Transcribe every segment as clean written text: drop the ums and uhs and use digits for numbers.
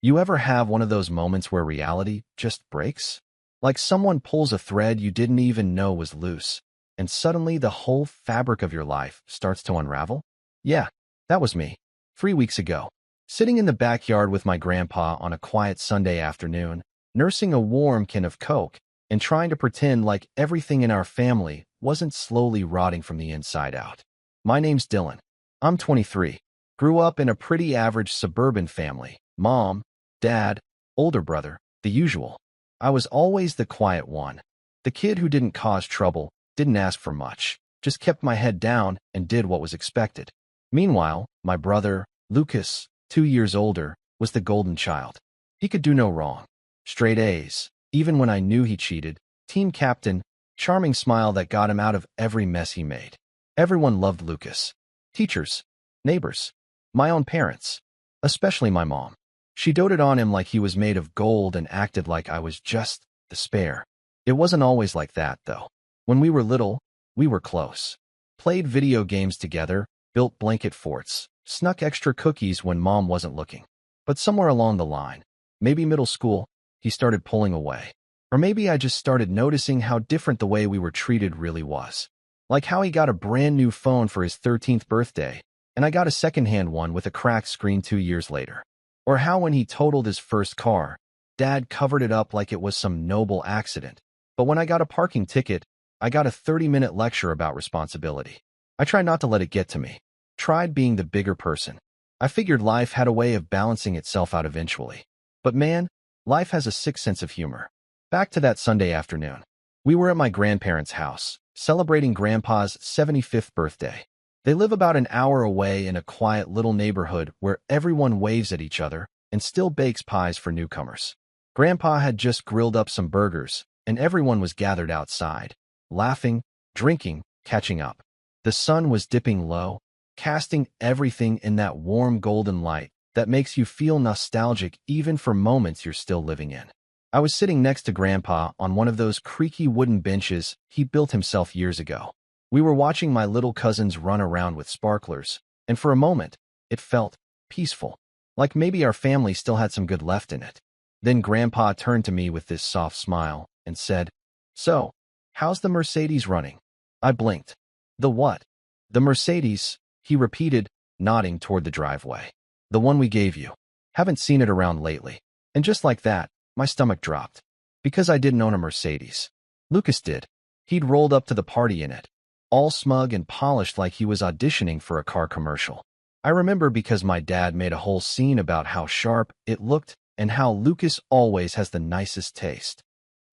You ever have one of those moments where reality just breaks? Like someone pulls a thread you didn't even know was loose, and suddenly the whole fabric of your life starts to unravel? Yeah, that was me. 3 weeks ago, sitting in the backyard with my grandpa on a quiet Sunday afternoon, nursing a warm can of Coke, and trying to pretend like everything in our family wasn't slowly rotting from the inside out. My name's Dylan. I'm 23. Grew up in a pretty average suburban family. Mom, dad, older brother, the usual. I was always the quiet one. The kid who didn't cause trouble, didn't ask for much, just kept my head down and did what was expected. Meanwhile, my brother, Lucas, 2 years older, was the golden child. He could do no wrong. Straight A's, even when I knew he cheated. Team captain, charming smile that got him out of every mess he made. Everyone loved Lucas. Teachers, neighbors, my own parents, especially my mom. She doted on him like he was made of gold and acted like I was just the spare. It wasn't always like that, though. When we were little, we were close. Played video games together, built blanket forts, snuck extra cookies when mom wasn't looking. But somewhere along the line, maybe middle school, he started pulling away. Or maybe I just started noticing how different the way we were treated really was. Like how he got a brand new phone for his 13th birthday, and I got a secondhand one with a cracked screen 2 years later. Or how when he totaled his first car, Dad covered it up like it was some noble accident. But when I got a parking ticket, I got a 30-minute lecture about responsibility. I tried not to let it get to me. Tried being the bigger person. I figured life had a way of balancing itself out eventually. But man, life has a sick sense of humor. Back to that Sunday afternoon. We were at my grandparents' house, celebrating Grandpa's 75th birthday. They live about an hour away in a quiet little neighborhood where everyone waves at each other and still bakes pies for newcomers. Grandpa had just grilled up some burgers, and everyone was gathered outside, laughing, drinking, catching up. The sun was dipping low, casting everything in that warm golden light that makes you feel nostalgic even for moments you're still living in. I was sitting next to Grandpa on one of those creaky wooden benches he built himself years ago. We were watching my little cousins run around with sparklers, and for a moment, it felt peaceful, like maybe our family still had some good left in it. Then Grandpa turned to me with this soft smile and said, "So, how's the Mercedes running?" I blinked. "The what?" "The Mercedes," he repeated, nodding toward the driveway. "The one we gave you. Haven't seen it around lately." And just like that, my stomach dropped. Because I didn't own a Mercedes. Lucas did. He'd rolled up to the party in it, all smug and polished like he was auditioning for a car commercial. I remember because my dad made a whole scene about how sharp it looked and how Lucas always has the nicest taste.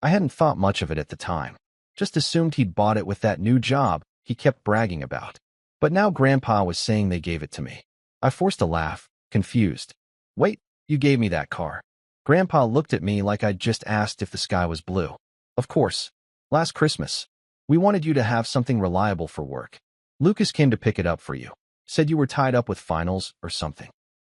I hadn't thought much of it at the time. Just assumed he'd bought it with that new job he kept bragging about. But now Grandpa was saying they gave it to me. I forced a laugh, confused. "Wait, you gave me that car?" Grandpa looked at me like I'd just asked if the sky was blue. "Of course. Last Christmas. We wanted you to have something reliable for work. Lucas came to pick it up for you. Said you were tied up with finals or something."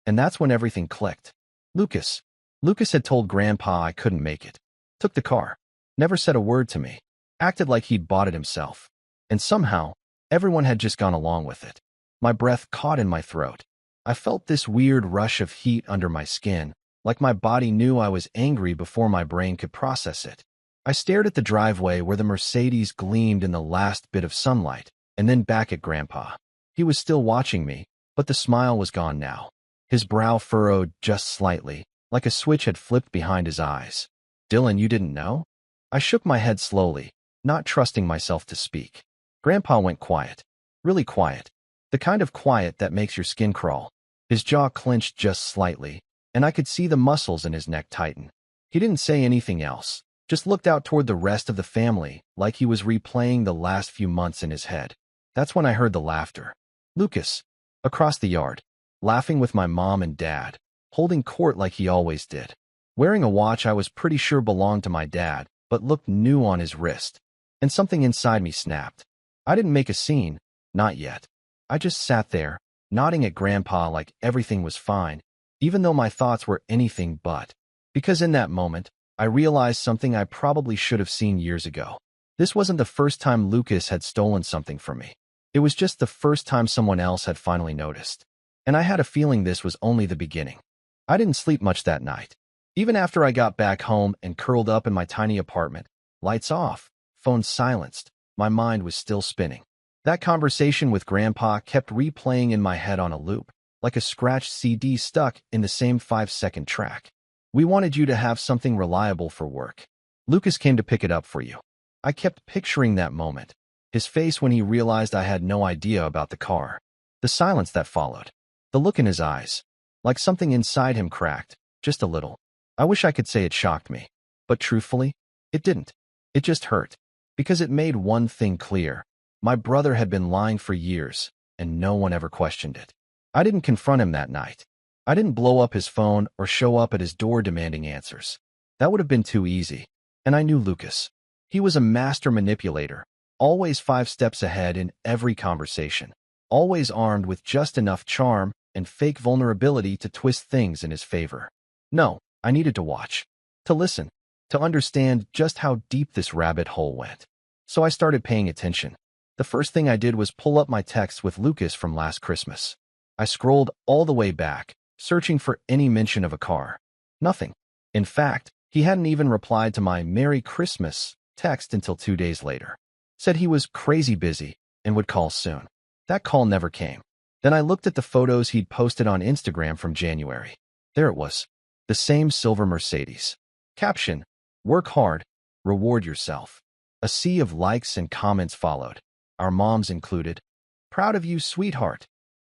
And that's when everything clicked. Lucas. Lucas had told Grandpa I couldn't make it. Took the car. Never said a word to me. Acted like he'd bought it himself. And somehow, everyone had just gone along with it. My breath caught in my throat. I felt this weird rush of heat under my skin, like my body knew I was angry before my brain could process it. I stared at the driveway where the Mercedes gleamed in the last bit of sunlight, and then back at Grandpa. He was still watching me, but the smile was gone now. His brow furrowed just slightly, like a switch had flipped behind his eyes. "Dylan, you didn't know?" I shook my head slowly, not trusting myself to speak. Grandpa went quiet. Really quiet. The kind of quiet that makes your skin crawl. His jaw clenched just slightly, and I could see the muscles in his neck tighten. He didn't say anything else, just looked out toward the rest of the family like he was replaying the last few months in his head. That's when I heard the laughter. Lucas, across the yard, laughing with my mom and dad, holding court like he always did. Wearing a watch I was pretty sure belonged to my dad, but looked new on his wrist. And something inside me snapped. I didn't make a scene, not yet. I just sat there, nodding at Grandpa like everything was fine, even though my thoughts were anything but. Because in that moment, I realized something I probably should have seen years ago. This wasn't the first time Lucas had stolen something from me. It was just the first time someone else had finally noticed. And I had a feeling this was only the beginning. I didn't sleep much that night. Even after I got back home and curled up in my tiny apartment, lights off, phone silenced, my mind was still spinning. That conversation with Grandpa kept replaying in my head on a loop, like a scratched CD stuck in the same 5-second track. We wanted you to have something reliable for work. Lucas came to pick it up for you. I kept picturing that moment, his face when he realized I had no idea about the car, the silence that followed, the look in his eyes, like something inside him cracked, just a little. I wish I could say it shocked me, but truthfully, it didn't. It just hurt, because it made one thing clear. My brother had been lying for years, and no one ever questioned it. I didn't confront him that night. I didn't blow up his phone or show up at his door demanding answers. That would have been too easy. And I knew Lucas. He was a master manipulator, always 5 steps ahead in every conversation, always armed with just enough charm and fake vulnerability to twist things in his favor. No, I needed to watch, to listen, to understand just how deep this rabbit hole went. So I started paying attention. The first thing I did was pull up my texts with Lucas from last Christmas. I scrolled all the way back, searching for any mention of a car. Nothing. In fact, he hadn't even replied to my Merry Christmas text until 2 days later. Said he was crazy busy and would call soon. That call never came. Then I looked at the photos he'd posted on Instagram from January. There it was. The same silver Mercedes. Caption: work hard, reward yourself. A sea of likes and comments followed, our moms included. Proud of you, sweetheart.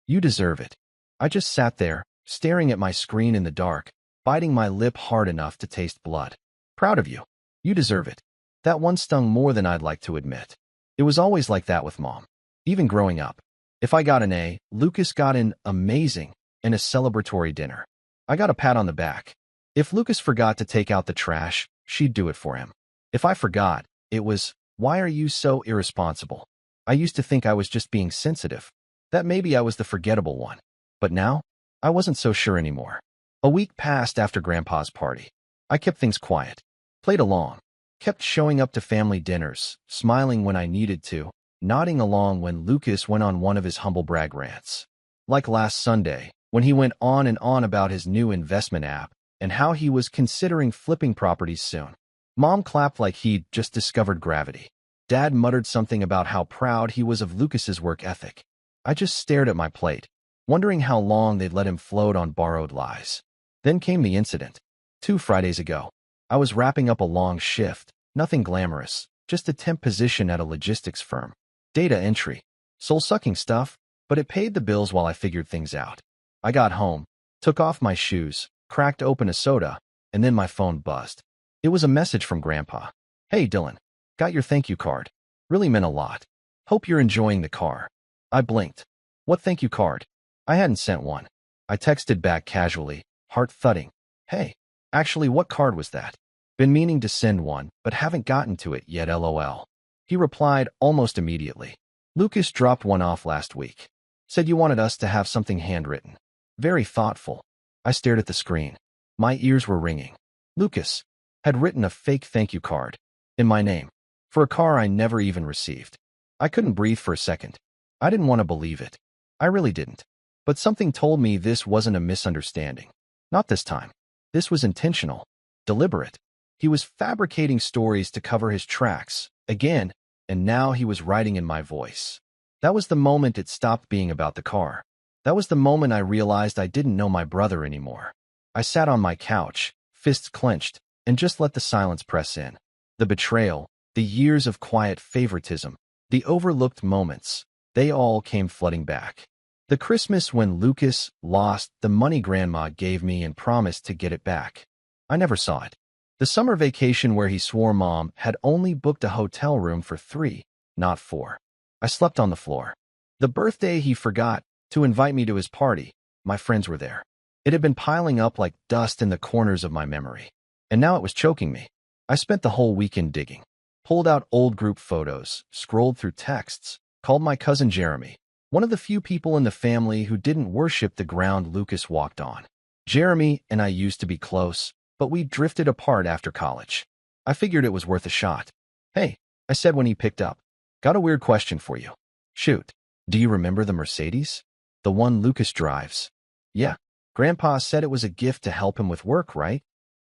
You deserve it. I just sat there, staring at my screen in the dark, biting my lip hard enough to taste blood. Proud of you. You deserve it. That one stung more than I'd like to admit. It was always like that with Mom. Even growing up. If I got an A, Lucas got an amazing and a celebratory dinner. I got a pat on the back. If Lucas forgot to take out the trash, she'd do it for him. If I forgot, it was, why are you so irresponsible? I used to think I was just being sensitive, that maybe I was the forgettable one. But now, I wasn't so sure anymore. A week passed after Grandpa's party. I kept things quiet, played along, kept showing up to family dinners, smiling when I needed to, nodding along when Lucas went on one of his humble brag rants. Like last Sunday, when he went on and on about his new investment app and how he was considering flipping properties soon. Mom clapped like he'd just discovered gravity. Dad muttered something about how proud he was of Lucas's work ethic. I just stared at my plate, wondering how long they'd let him float on borrowed lies. Then came the incident. 2 Fridays ago. I was wrapping up a long shift, nothing glamorous, just a temp position at a logistics firm. Data entry. Soul-sucking stuff, but it paid the bills while I figured things out. I got home, took off my shoes, cracked open a soda, and then my phone buzzed. It was a message from Grandpa. Hey, Dylan. Got your thank you card. Really meant a lot. Hope you're enjoying the car. I blinked. What thank you card? I hadn't sent one. I texted back casually, heart thudding. Hey, actually, what card was that? Been meaning to send one, but haven't gotten to it yet, lol. He replied almost immediately. Lucas dropped one off last week. Said you wanted us to have something handwritten. Very thoughtful. I stared at the screen. My ears were ringing. Lucas had written a fake thank you card in my name for a car I never even received. I couldn't breathe for a second. I didn't want to believe it. I really didn't. But something told me this wasn't a misunderstanding. Not this time. This was intentional, deliberate. He was fabricating stories to cover his tracks, again, and now he was writing in my voice. That was the moment it stopped being about the car. That was the moment I realized I didn't know my brother anymore. I sat on my couch, fists clenched, and just let the silence press in. The betrayal, the years of quiet favoritism, the overlooked moments, they all came flooding back. The Christmas when Lucas lost the money Grandma gave me and promised to get it back. I never saw it. The summer vacation where he swore Mom had only booked a hotel room for 3, not 4. I slept on the floor. The birthday he forgot to invite me to his party, my friends were there. It had been piling up like dust in the corners of my memory. And now it was choking me. I spent the whole weekend digging. Pulled out old group photos, scrolled through texts, called my cousin Jeremy, one of the few people in the family who didn't worship the ground Lucas walked on. Jeremy and I used to be close, but we drifted apart after college. I figured it was worth a shot. Hey, I said when he picked up. Got a weird question for you. Shoot. Do you remember the Mercedes? The one Lucas drives? Yeah. Grandpa said it was a gift to help him with work, right?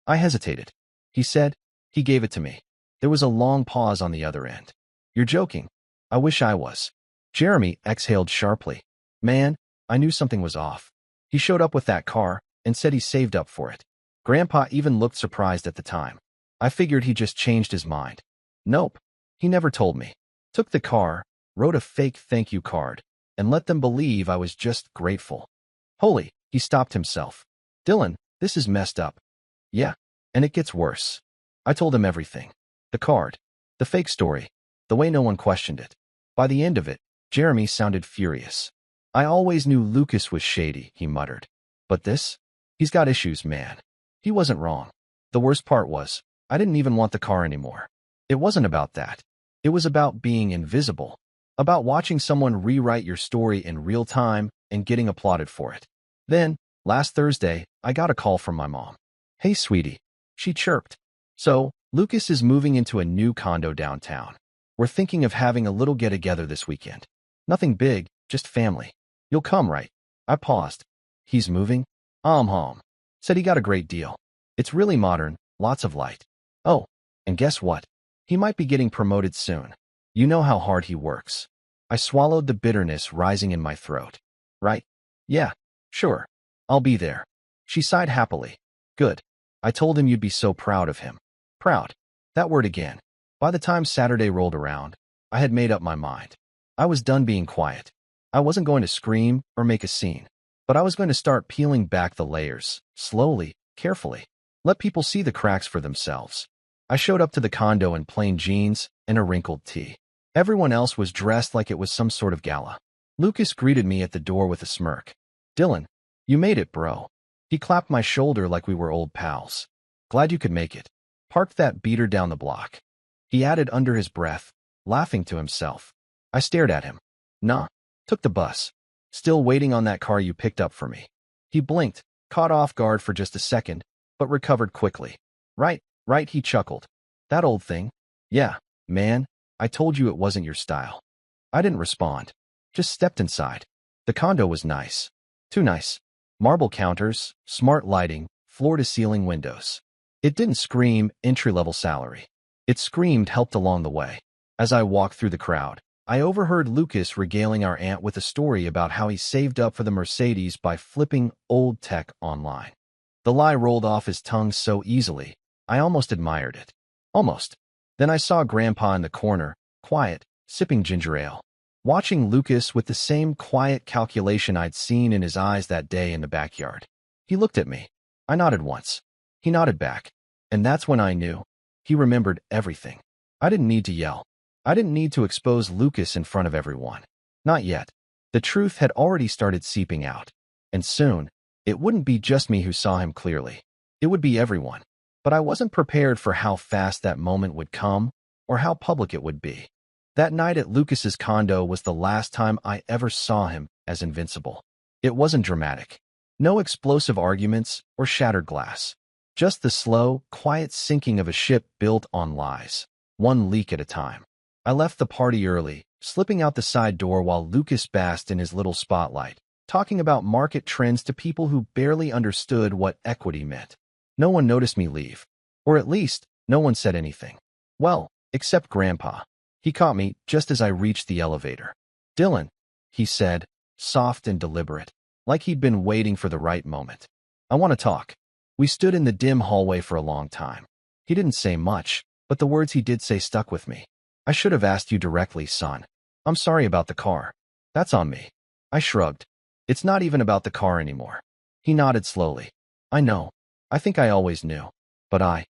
I hesitated. He said, he gave it to me. There was a long pause on the other end. You're joking. I wish I was. Jeremy exhaled sharply. Man, I knew something was off. He showed up with that car and said he saved up for it. Grandpa even looked surprised at the time. I figured he just changed his mind. Nope. He never told me. Took the car, wrote a fake thank you card, and let them believe I was just grateful. Holy, he stopped himself. Dylan, this is messed up. Yeah, and it gets worse. I told him everything. The card, the fake story, the way no one questioned it. By the end of it, Jeremy sounded furious. I always knew Lucas was shady, he muttered. But this? He's got issues, man. He wasn't wrong. The worst part was, I didn't even want the car anymore. It wasn't about that. It was about being invisible. About watching someone rewrite your story in real time and getting applauded for it. Then, last Thursday, I got a call from my mom. Hey, sweetie. She chirped. So, Lucas is moving into a new condo downtown. We're thinking of having a little get-together this weekend. Nothing big, just family. You'll come, right? I paused. He's moving? Home. Said he got a great deal. It's really modern, lots of light. Oh, and guess what? He might be getting promoted soon. You know how hard he works. I swallowed the bitterness rising in my throat. Right? Yeah, sure. I'll be there. She sighed happily. Good. I told him you'd be so proud of him. Proud. That word again. By the time Saturday rolled around, I had made up my mind. I was done being quiet. I wasn't going to scream or make a scene, but I was going to start peeling back the layers, slowly, carefully. Let people see the cracks for themselves. I showed up to the condo in plain jeans and a wrinkled tee. Everyone else was dressed like it was some sort of gala. Lucas greeted me at the door with a smirk. Dylan, you made it, bro. He clapped my shoulder like we were old pals. Glad you could make it. Parked that beater down the block. He added under his breath, laughing to himself. I stared at him. Nah, took the bus. Still waiting on that car you picked up for me. He blinked, caught off guard for just a second, but recovered quickly. Right, he chuckled. That old thing? Yeah, man, I told you it wasn't your style. I didn't respond. Just stepped inside. The condo was nice. Too nice. Marble counters, smart lighting, floor-to-ceiling windows. It didn't scream entry-level salary. It screamed helped along the way. As I walked through the crowd, I overheard Lucas regaling our aunt with a story about how he saved up for the Mercedes by flipping old tech online. The lie rolled off his tongue so easily, I almost admired it. Almost. Then I saw Grandpa in the corner, quiet, sipping ginger ale. Watching Lucas with the same quiet calculation I'd seen in his eyes that day in the backyard. He looked at me. I nodded once. He nodded back. And that's when I knew. He remembered everything. I didn't need to yell. I didn't need to expose Lucas in front of everyone. Not yet. The truth had already started seeping out. And soon, it wouldn't be just me who saw him clearly. It would be everyone. But I wasn't prepared for how fast that moment would come or how public it would be. That night at Lucas's condo was the last time I ever saw him as invincible. It wasn't dramatic. No explosive arguments or shattered glass. Just the slow, quiet sinking of a ship built on lies, one leak at a time. I left the party early, slipping out the side door while Lucas basked in his little spotlight, talking about market trends to people who barely understood what equity meant. No one noticed me leave. Or at least, no one said anything. Well, except Grandpa. He caught me just as I reached the elevator. Dylan, he said, soft and deliberate, like he'd been waiting for the right moment. I want to talk. We stood in the dim hallway for a long time. He didn't say much, but the words he did say stuck with me. I should have asked you directly, son. I'm sorry about the car. That's on me. I shrugged. It's not even about the car anymore. He nodded slowly. I know. I think I always knew. But I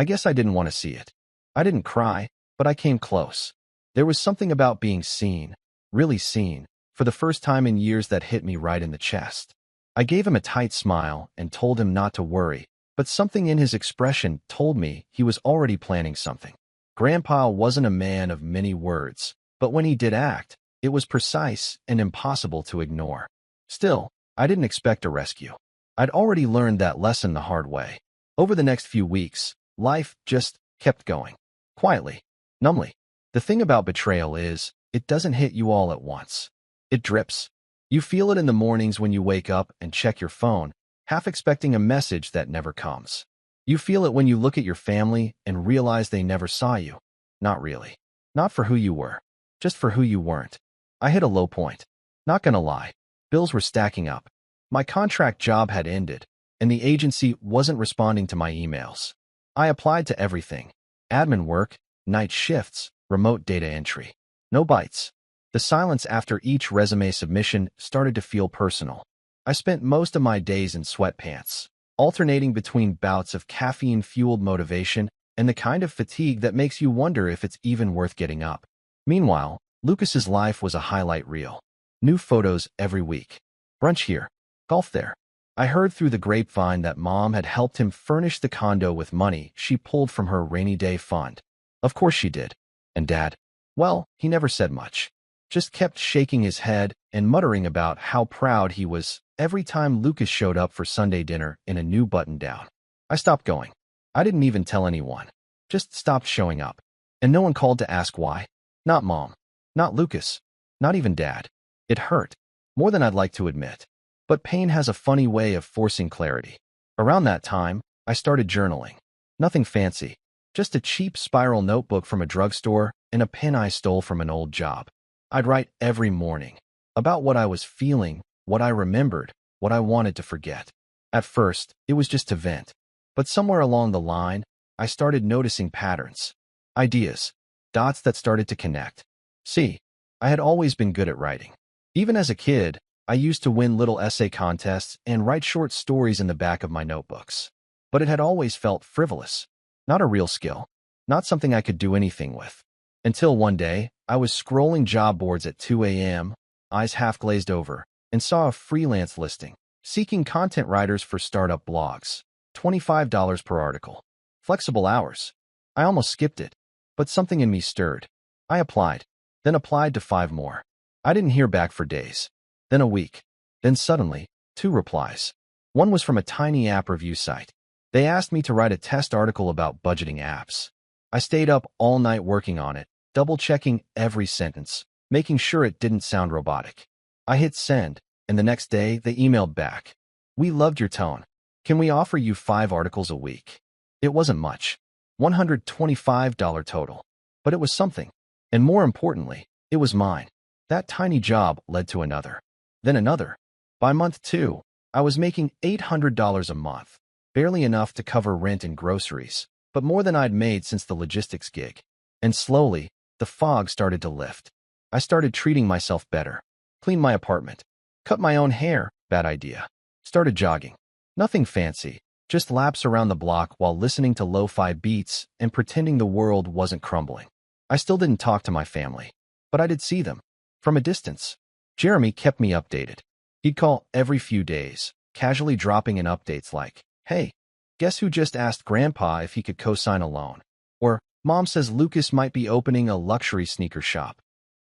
guess I didn't want to see it. I didn't cry, but I came close. There was something about being seen, really seen, for the first time in years that hit me right in the chest. I gave him a tight smile and told him not to worry, but something in his expression told me he was already planning something. Grandpa wasn't a man of many words, but when he did act, it was precise and impossible to ignore. Still, I didn't expect a rescue. I'd already learned that lesson the hard way. Over the next few weeks, life just kept going. Quietly, numbly. The thing about betrayal is, it doesn't hit you all at once. It drips. You feel it in the mornings when you wake up and check your phone, half expecting a message that never comes. You feel it when you look at your family and realize they never saw you. Not really. Not for who you were. Just for who you weren't. I hit a low point. Not gonna lie. Bills were stacking up. My contract job had ended, and the agency wasn't responding to my emails. I applied to everything. Admin work, night shifts, remote data entry. No bites. The silence after each resume submission started to feel personal. I spent most of my days in sweatpants, alternating between bouts of caffeine-fueled motivation and the kind of fatigue that makes you wonder if it's even worth getting up. Meanwhile, Lucas's life was a highlight reel. New photos every week. Brunch here. Golf there. I heard through the grapevine that Mom had helped him furnish the condo with money she pulled from her rainy day fund. Of course she did. And Dad? Well, he never said much. Just kept shaking his head and muttering about how proud he was every time Lucas showed up for Sunday dinner in a new button-down. I stopped going. I didn't even tell anyone. Just stopped showing up. And no one called to ask why. Not Mom. Not Lucas. Not even Dad. It hurt. More than I'd like to admit. But pain has a funny way of forcing clarity. Around that time, I started journaling. Nothing fancy. Just a cheap spiral notebook from a drugstore and a pen I stole from an old job. I'd write every morning. About what I was feeling, what I remembered, what I wanted to forget. At first, it was just to vent. But somewhere along the line, I started noticing patterns. Ideas. Dots that started to connect. See, I had always been good at writing. Even as a kid, I used to win little essay contests and write short stories in the back of my notebooks. But it had always felt frivolous. Not a real skill. Not something I could do anything with. Until one day, I was scrolling job boards at 2 a.m., eyes half glazed over, and saw a freelance listing, seeking content writers for startup blogs. $25 per article. Flexible hours. I almost skipped it, but something in me stirred. I applied, then applied to 5 more. I didn't hear back for days. Then a week. Then suddenly, 2 replies. One was from a tiny app review site. They asked me to write a test article about budgeting apps. I stayed up all night working on it, double-checking every sentence, making sure it didn't sound robotic. I hit send, and the next day they emailed back. We loved your tone. Can we offer you 5 articles a week? It wasn't much. $125 total. But it was something. And more importantly, it was mine. That tiny job led to another. Then another. By month 2, I was making $800 a month. Barely enough to cover rent and groceries, but more than I'd made since the logistics gig. And slowly, the fog started to lift. I started treating myself better. Cleaned my apartment. Cut my own hair. Bad idea. Started jogging. Nothing fancy. Just laps around the block while listening to lo-fi beats and pretending the world wasn't crumbling. I still didn't talk to my family, but I did see them. From a distance. Jeremy kept me updated. He'd call every few days, casually dropping in updates like, "Hey, guess who just asked Grandpa if he could co-sign a loan?" Or, "Mom says Lucas might be opening a luxury sneaker shop."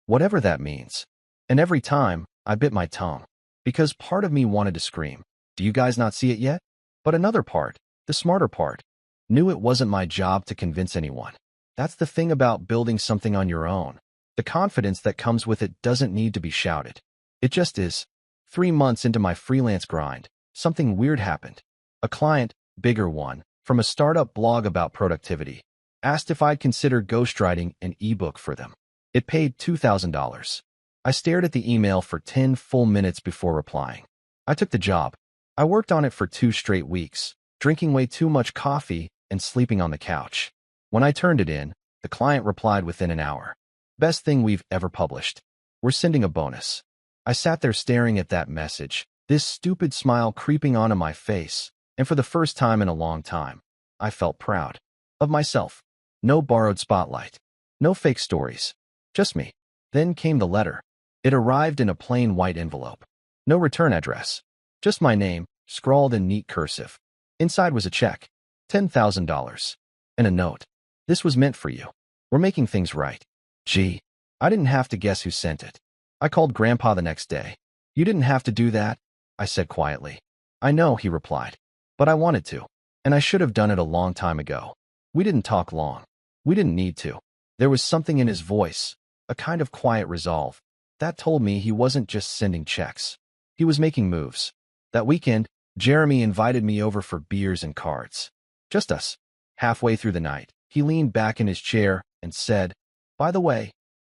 Whatever that means. And every time, I bit my tongue. Because part of me wanted to scream, "Do you guys not see it yet?" But another part, the smarter part, knew it wasn't my job to convince anyone. That's the thing about building something on your own. The confidence that comes with it doesn't need to be shouted. It just is. 3 months into my freelance grind, something weird happened. A client, bigger one, from a startup blog about productivity, asked if I'd consider ghostwriting an ebook for them. It paid $2,000. I stared at the email for 10 full minutes before replying. I took the job. I worked on it for 2 straight weeks, drinking way too much coffee and sleeping on the couch. When I turned it in, the client replied within an hour. "Best thing we've ever published. We're sending a bonus." I sat there staring at that message, this stupid smile creeping onto my face, and for the first time in a long time, I felt proud. Of myself. No borrowed spotlight. No fake stories. Just me. Then came the letter. It arrived in a plain white envelope. No return address. Just my name, scrawled in neat cursive. Inside was a check. $10,000. And a note. "This was meant for you. We're making things right." Gee, I didn't have to guess who sent it. I called Grandpa the next day. "You didn't have to do that," I said quietly. "I know," he replied. "But I wanted to. And I should have done it a long time ago." We didn't talk long. We didn't need to. There was something in his voice, a kind of quiet resolve, that told me he wasn't just sending checks. He was making moves. That weekend, Jeremy invited me over for beers and cards. Just us. Halfway through the night, he leaned back in his chair and said, "By the way,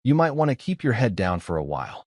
you might want to keep your head down for a while."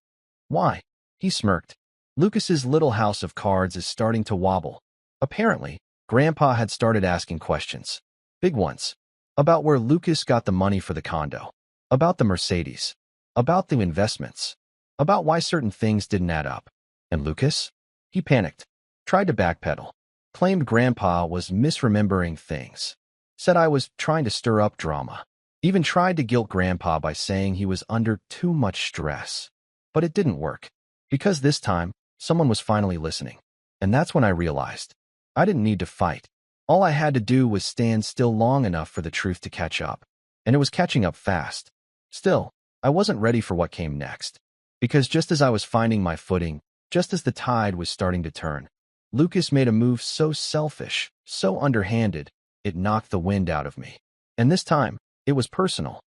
"Why?" He smirked. "Lucas's little house of cards is starting to wobble." Apparently, Grandpa had started asking questions. Big ones. About where Lucas got the money for the condo. About the Mercedes. About the investments. About why certain things didn't add up. And Lucas? He panicked. Tried to backpedal. Claimed Grandpa was misremembering things. Said I was trying to stir up drama. Even tried to guilt Grandpa by saying he was under too much stress. But it didn't work. Because this time, someone was finally listening. And that's when I realized I didn't need to fight. All I had to do was stand still long enough for the truth to catch up. And it was catching up fast. Still, I wasn't ready for what came next. Because just as I was finding my footing, just as the tide was starting to turn, Lucas made a move so selfish, so underhanded, it knocked the wind out of me. And this time, it was personal.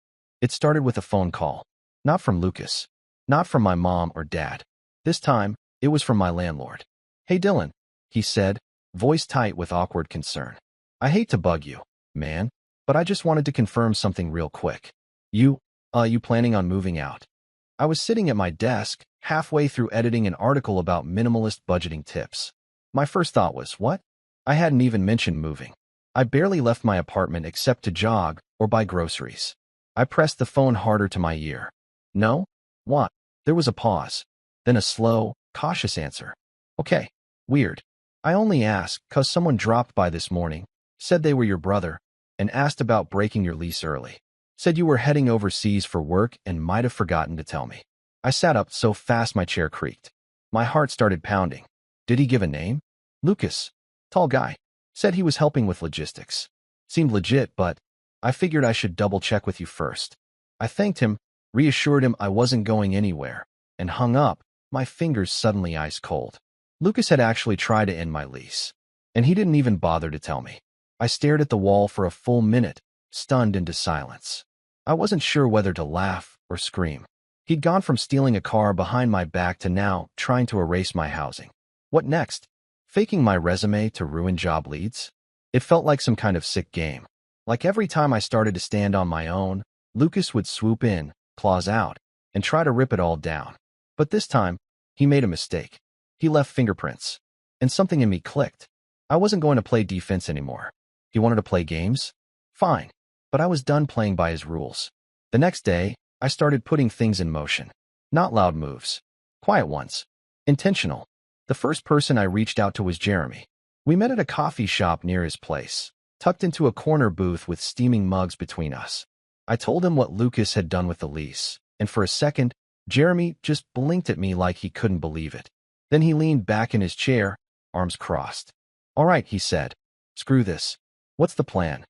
It started with a phone call. Not from Lucas. Not from my mom or dad. This time, it was from my landlord. "Hey Dylan," he said, voice tight with awkward concern. "I hate to bug you, man, but I just wanted to confirm something real quick. You planning on moving out?" I was sitting at my desk, halfway through editing an article about minimalist budgeting tips. My first thought was, what? I hadn't even mentioned moving. I barely left my apartment except to jog or buy groceries. I pressed the phone harder to my ear. "No? What?" There was a pause, then a slow, cautious answer. "Okay, weird. I only asked 'cause someone dropped by this morning, said they were your brother, and asked about breaking your lease early. Said you were heading overseas for work and might have forgotten to tell me." I sat up so fast my chair creaked. My heart started pounding. Did he give a name? "Lucas. Tall guy. Said he was helping with logistics. Seemed legit, but I figured I should double-check with you first." I thanked him, reassured him I wasn't going anywhere, and hung up, my fingers suddenly ice cold. Lucas had actually tried to end my lease, and he didn't even bother to tell me. I stared at the wall for a full minute, stunned into silence. I wasn't sure whether to laugh or scream. He'd gone from stealing a car behind my back to now trying to erase my housing. What next? Faking my resume to ruin job leads? It felt like some kind of sick game. Like every time I started to stand on my own, Lucas would swoop in, claws out, and try to rip it all down. But this time, he made a mistake. He left fingerprints. And something in me clicked. I wasn't going to play defense anymore. He wanted to play games? Fine. But I was done playing by his rules. The next day, I started putting things in motion. Not loud moves. Quiet ones. Intentional. The first person I reached out to was Jeremy. We met at a coffee shop near his place, tucked into a corner booth with steaming mugs between us. I told him what Lucas had done with the lease, and for a second, Jeremy just blinked at me like he couldn't believe it. Then he leaned back in his chair, arms crossed. "All right," he said. "Screw this. What's the plan?"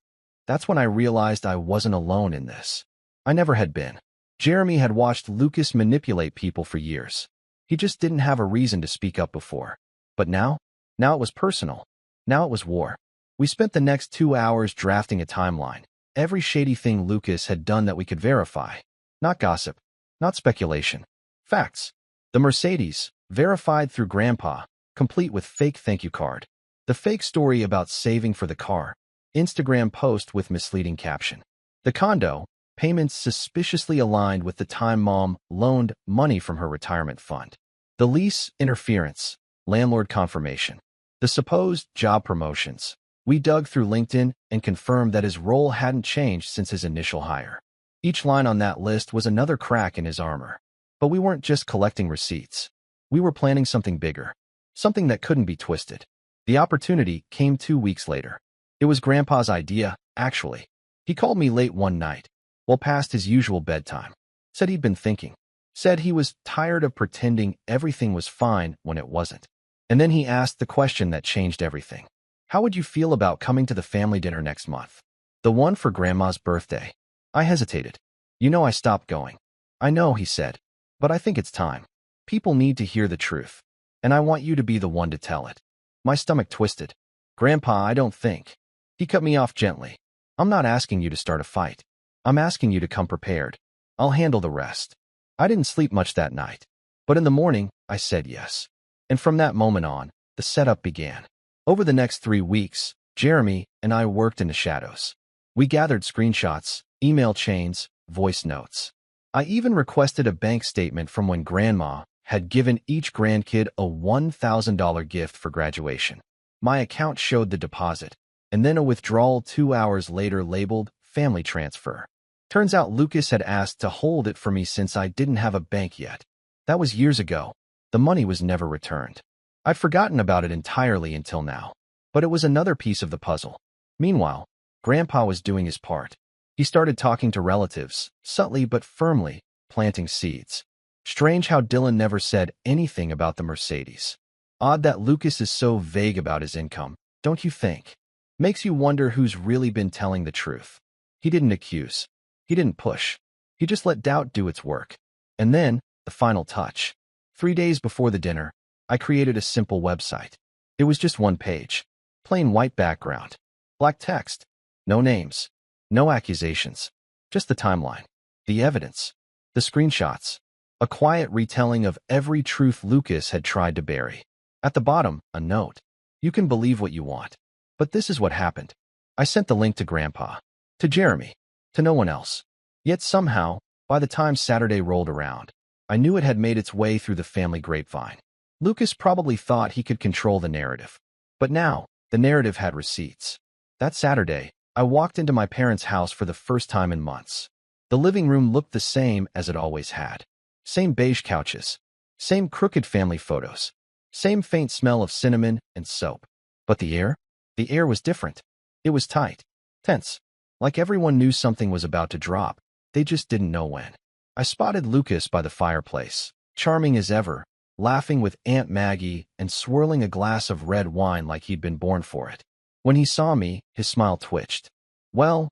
That's when I realized I wasn't alone in this. I never had been. Jeremy had watched Lucas manipulate people for years. He just didn't have a reason to speak up before. But now it was personal. Now it was war. We spent the next 2 hours drafting a timeline. Every shady thing Lucas had done that we could verify. Not gossip. Not speculation. Facts. The Mercedes, verified through Grandpa, complete with fake thank you card. The fake story about saving for the car. Instagram post with misleading caption. The condo, payments suspiciously aligned with the time mom loaned money from her retirement fund. The lease, interference, landlord confirmation. The supposed job promotions. We dug through LinkedIn and confirmed that his role hadn't changed since his initial hire. Each line on that list was another crack in his armor. But we weren't just collecting receipts. We were planning something bigger. Something that couldn't be twisted. The opportunity came 2 weeks later. It was Grandpa's idea, actually. He called me late one night, well past his usual bedtime. Said he'd been thinking. Said he was tired of pretending everything was fine when it wasn't. And then he asked the question that changed everything. "How would you feel about coming to the family dinner next month? The one for Grandma's birthday?" I hesitated. "You know I stopped going." "I know," he said, "but I think it's time. People need to hear the truth. And I want you to be the one to tell it." My stomach twisted. "Grandpa, I don't think." He cut me off gently. "I'm not asking you to start a fight. I'm asking you to come prepared. I'll handle the rest." I didn't sleep much that night. But in the morning, I said yes. And from that moment on, the setup began. Over the next 3 weeks, Jeremy and I worked in the shadows. We gathered screenshots, email chains, voice notes. I even requested a bank statement from when Grandma had given each grandkid a $1,000 gift for graduation. My account showed the deposit, and then a withdrawal 2 hours later labeled family transfer. Turns out Lucas had asked to hold it for me since I didn't have a bank yet. That was years ago. The money was never returned. I'd forgotten about it entirely until now. But it was another piece of the puzzle. Meanwhile, Grandpa was doing his part. He started talking to relatives, subtly but firmly, planting seeds. Strange how Dylan never said anything about the Mercedes. Odd that Lucas is so vague about his income, don't you think? Makes you wonder who's really been telling the truth. He didn't accuse. He didn't push. He just let doubt do its work. And then, the final touch. 3 days before the dinner, I created a simple website. It was just one page. Plain white background. Black text. No names. No accusations. Just the timeline. The evidence. The screenshots. A quiet retelling of every truth Lucas had tried to bury. At the bottom, a note. You can believe what you want. But this is what happened. I sent the link to Grandpa. To Jeremy. To no one else. Yet somehow, by the time Saturday rolled around, I knew it had made its way through the family grapevine. Lucas probably thought he could control the narrative. But now, the narrative had receipts. That Saturday, I walked into my parents' house for the first time in months. The living room looked the same as it always had. Same beige couches. Same crooked family photos. Same faint smell of cinnamon and soap. But the air? The air was different. It was tight. Tense. Like everyone knew something was about to drop. They just didn't know when. I spotted Lucas by the fireplace, charming as ever, laughing with Aunt Maggie and swirling a glass of red wine like he'd been born for it. When he saw me, his smile twitched. Well,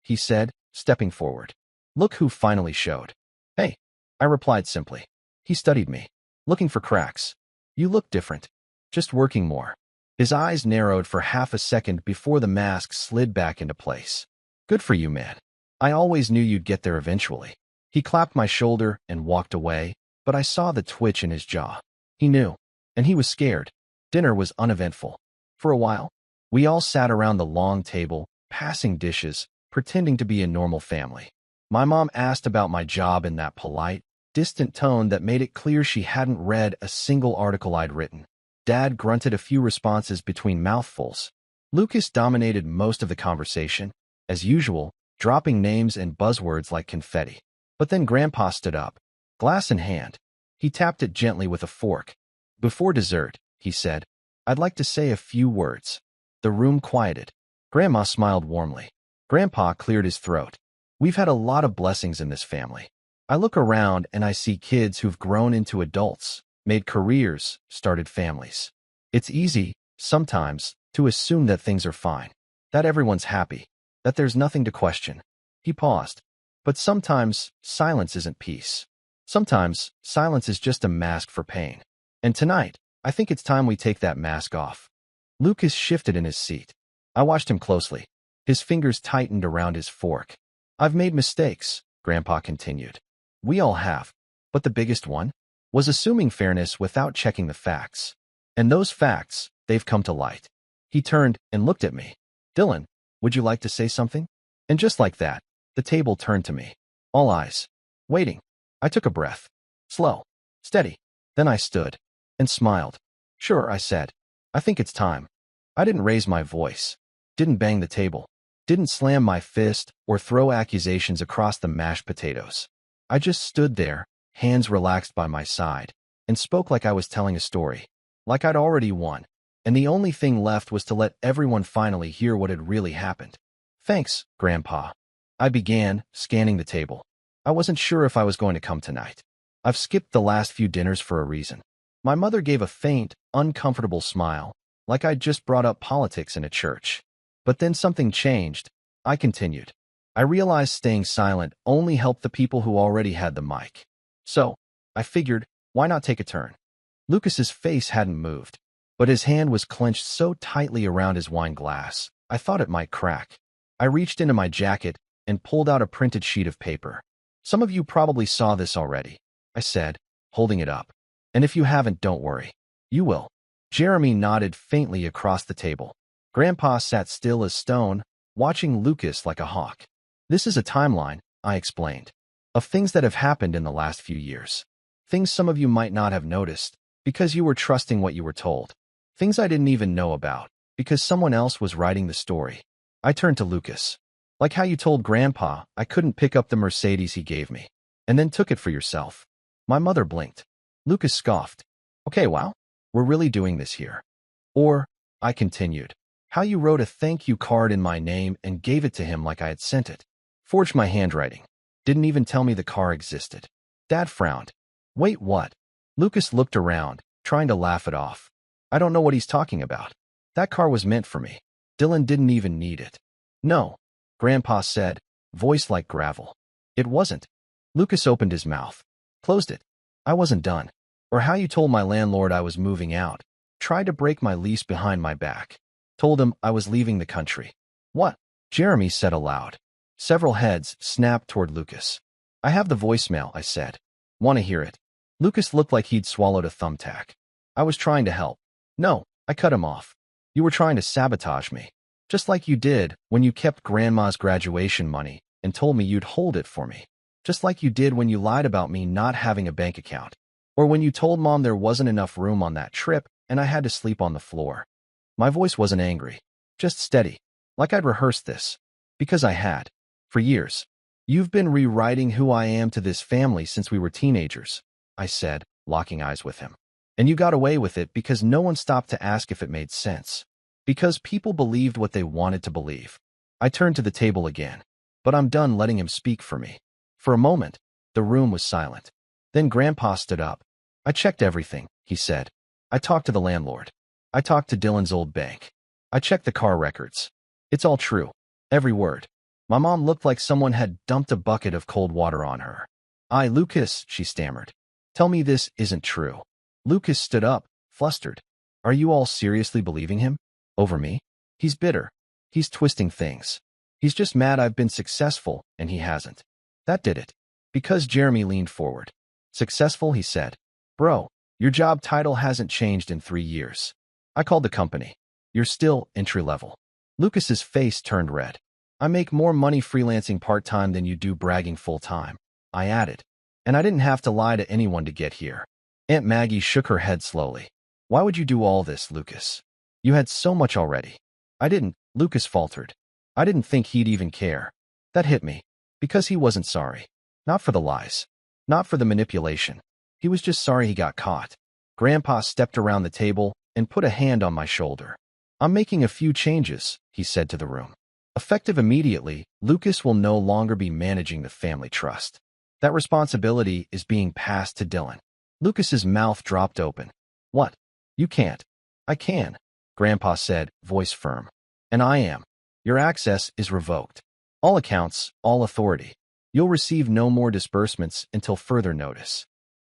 he said, stepping forward. Look who finally showed. Hey, I replied simply. He studied me, looking for cracks. You look different. Just working more. His eyes narrowed for half a second before the mask slid back into place. Good for you, man. I always knew you'd get there eventually. He clapped my shoulder and walked away, but I saw the twitch in his jaw. He knew, and he was scared. Dinner was uneventful. For a while, we all sat around the long table, passing dishes, pretending to be a normal family. My mom asked about my job in that polite, distant tone that made it clear she hadn't read a single article I'd written. Dad grunted a few responses between mouthfuls. Lucas dominated most of the conversation, as usual, dropping names and buzzwords like confetti. But then Grandpa stood up, glass in hand. He tapped it gently with a fork. Before dessert, he said, I'd like to say a few words. The room quieted. Grandma smiled warmly. Grandpa cleared his throat. We've had a lot of blessings in this family. I look around and I see kids who've grown into adults, made careers, started families. It's easy, sometimes, to assume that things are fine, that everyone's happy, that there's nothing to question. He paused. But sometimes, silence isn't peace. Sometimes, silence is just a mask for pain. And tonight, I think it's time we take that mask off. Lucas shifted in his seat. I watched him closely. His fingers tightened around his fork. I've made mistakes, Grandpa continued. We all have. But the biggest one was assuming fairness without checking the facts. And those facts, they've come to light. He turned and looked at me. Dylan, would you like to say something? And just like that, the table turned to me. All eyes. Waiting. I took a breath. Slow. Steady. Then I stood. And smiled. Sure, I said. I think it's time. I didn't raise my voice. Didn't bang the table. Didn't slam my fist or throw accusations across the mashed potatoes. I just stood there, hands relaxed by my side, and spoke like I was telling a story. Like I'd already won. And the only thing left was to let everyone finally hear what had really happened. Thanks, Grandpa. I began, scanning the table. I wasn't sure if I was going to come tonight. I've skipped the last few dinners for a reason. My mother gave a faint, uncomfortable smile, like I'd just brought up politics in a church. But then something changed. I continued. I realized staying silent only helped the people who already had the mic. So, I figured, why not take a turn? Lucas's face hadn't moved, but his hand was clenched so tightly around his wine glass, I thought it might crack. I reached into my jacket and pulled out a printed sheet of paper. Some of you probably saw this already, I said, holding it up. And if you haven't, don't worry. You will. Jeremy nodded faintly across the table. Grandpa sat still as stone, watching Lucas like a hawk. This is a timeline, I explained, of things that have happened in the last few years. Things some of you might not have noticed, because you were trusting what you were told. Things I didn't even know about, because someone else was writing the story. I turned to Lucas. Like how you told Grandpa I couldn't pick up the Mercedes he gave me, and then took it for yourself. My mother blinked. Lucas scoffed. Okay, wow, we're really doing this here. Or, I continued, how you wrote a thank you card in my name and gave it to him like I had sent it. Forged my handwriting. Didn't even tell me the car existed. Dad frowned. Wait, what? Lucas looked around, trying to laugh it off. I don't know what he's talking about. That car was meant for me. Dylan didn't even need it. No, Grandpa said, voice like gravel. It wasn't. Lucas opened his mouth. Closed it. I wasn't done. Or how you told my landlord I was moving out. Tried to break my lease behind my back. Told him I was leaving the country. What? Jeremy said aloud. Several heads snapped toward Lucas. I have the voicemail, I said. Want to hear it? Lucas looked like he'd swallowed a thumbtack. I was trying to help. No, I cut him off. You were trying to sabotage me. Just like you did when you kept Grandma's graduation money and told me you'd hold it for me. Just like you did when you lied about me not having a bank account. Or when you told Mom there wasn't enough room on that trip and I had to sleep on the floor. My voice wasn't angry, just steady, like I'd rehearsed this. Because I had. For years. You've been rewriting who I am to this family since we were teenagers, I said, locking eyes with him. And you got away with it because no one stopped to ask if it made sense. Because people believed what they wanted to believe. I turned to the table again, but I'm done letting him speak for me. For a moment, the room was silent. Then Grandpa stood up. I checked everything, he said. I talked to the landlord. I talked to Dylan's old bank. I checked the car records. It's all true. Every word. My mom looked like someone had dumped a bucket of cold water on her. Lucas, she stammered. Tell me this isn't true. Lucas stood up, flustered. Are you all seriously believing him? Over me? He's bitter. He's twisting things. He's just mad I've been successful, and he hasn't. That did it. Because Jeremy leaned forward. Successful, he said. Bro, your job title hasn't changed in 3 years. I called the company. You're still entry-level. Lucas's face turned red. I make more money freelancing part-time than you do bragging full-time, I added. And I didn't have to lie to anyone to get here. Aunt Maggie shook her head slowly. Why would you do all this, Lucas? You had so much already. I didn't, Lucas faltered. I didn't think he'd even care. That hit me. Because he wasn't sorry. Not for the lies. Not for the manipulation. He was just sorry he got caught. Grandpa stepped around the table and put a hand on my shoulder. I'm making a few changes, he said to the room. Effective immediately, Lucas will no longer be managing the family trust. That responsibility is being passed to Dylan. Lucas's mouth dropped open. What? You can't. I can, Grandpa said, voice firm. And I am. Your access is revoked. All accounts, all authority. You'll receive no more disbursements until further notice.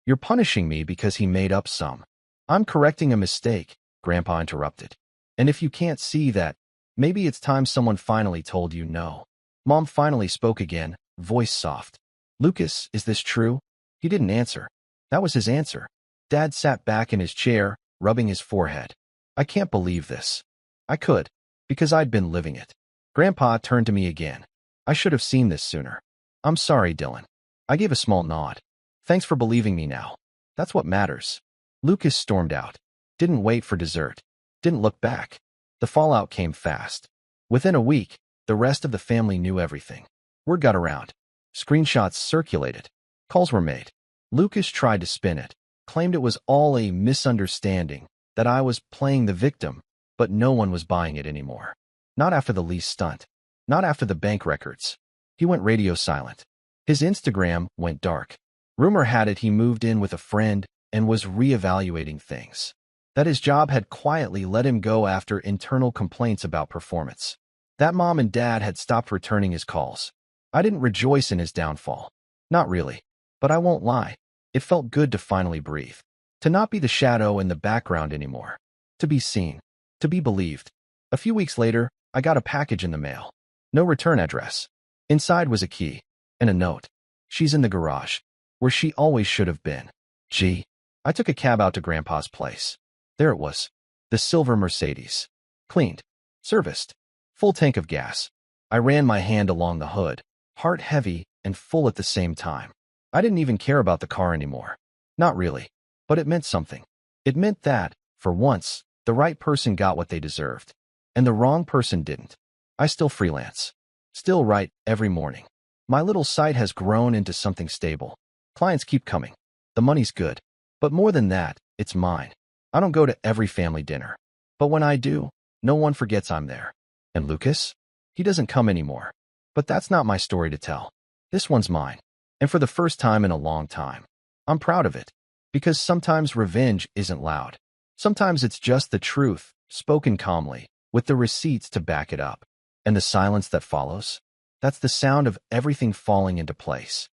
You're punishing me because he made up some. I'm correcting a mistake, Grandpa interrupted. And if you can't see that, maybe it's time someone finally told you no. Mom finally spoke again, voice soft. Lucas, is this true? He didn't answer. That was his answer. Dad sat back in his chair, rubbing his forehead. I can't believe this. I could, because I'd been living it. Grandpa turned to me again. I should have seen this sooner. I'm sorry, Dylan. I gave a small nod. Thanks for believing me now. That's what matters. Lucas stormed out. Didn't wait for dessert. Didn't look back. The fallout came fast. Within a week, the rest of the family knew everything. Word got around. Screenshots circulated. Calls were made. Lucas tried to spin it, claimed it was all a misunderstanding, that I was playing the victim, but no one was buying it anymore. Not after the lease stunt. Not after the bank records. He went radio silent. His Instagram went dark. Rumor had it he moved in with a friend and was reevaluating things. That his job had quietly let him go after internal complaints about performance. That Mom and Dad had stopped returning his calls. I didn't rejoice in his downfall. Not really. But I won't lie. It felt good to finally breathe. To not be the shadow in the background anymore. To be seen. To be believed. A few weeks later, I got a package in the mail. No return address. Inside was a key. And a note. She's in the garage. Where she always should have been. Gee. I took a cab out to Grandpa's place. There it was. The silver Mercedes. Cleaned. Serviced. Full tank of gas. I ran my hand along the hood, heart heavy and full at the same time. I didn't even care about the car anymore. Not really. But it meant something. It meant that, for once, the right person got what they deserved. And the wrong person didn't. I still freelance. Still write every morning. My little site has grown into something stable. Clients keep coming. The money's good. But more than that, it's mine. I don't go to every family dinner. But when I do, no one forgets I'm there. And Lucas? He doesn't come anymore. But that's not my story to tell. This one's mine. And for the first time in a long time. I'm proud of it. Because sometimes revenge isn't loud. Sometimes it's just the truth, spoken calmly, with the receipts to back it up. And the silence that follows? That's the sound of everything falling into place.